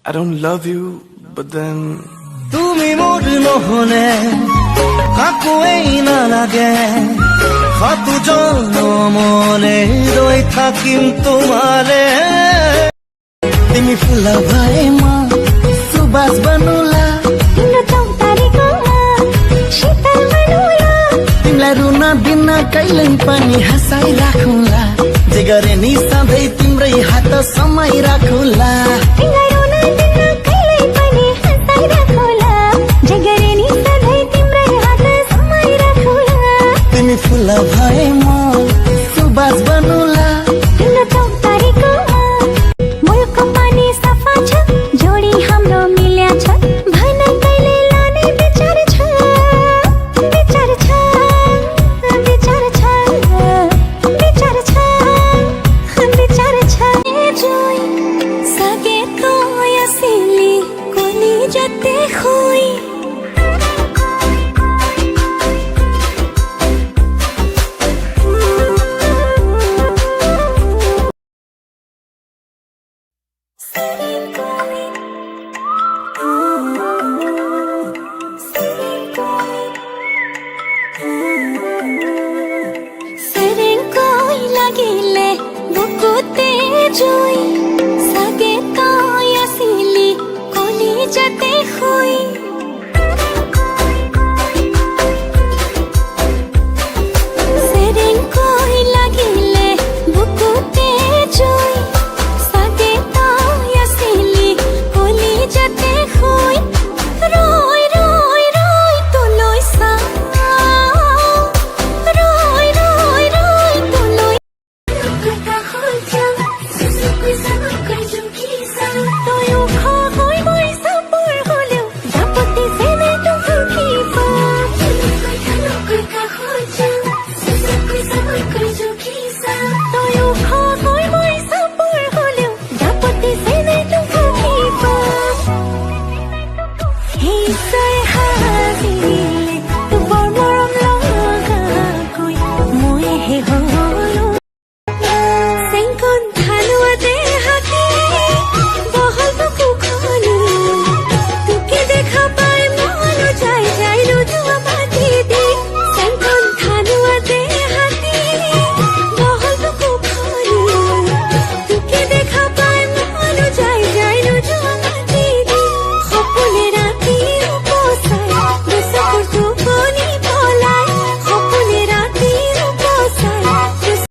I don't love you, but then তুমি মোর নহলে কাকোই নালাগে কত জনমলে রই থাকিম তোমারে तिमी फुला भएमा सुबास बनुला तिम्रो चौतारीकोमा शीतल बनुला तिमीलाई रुन दिन कहिल्यै पनि हँसाइराखुला जे गरे नि सधैँ तिम्रै हात समाइराखुला।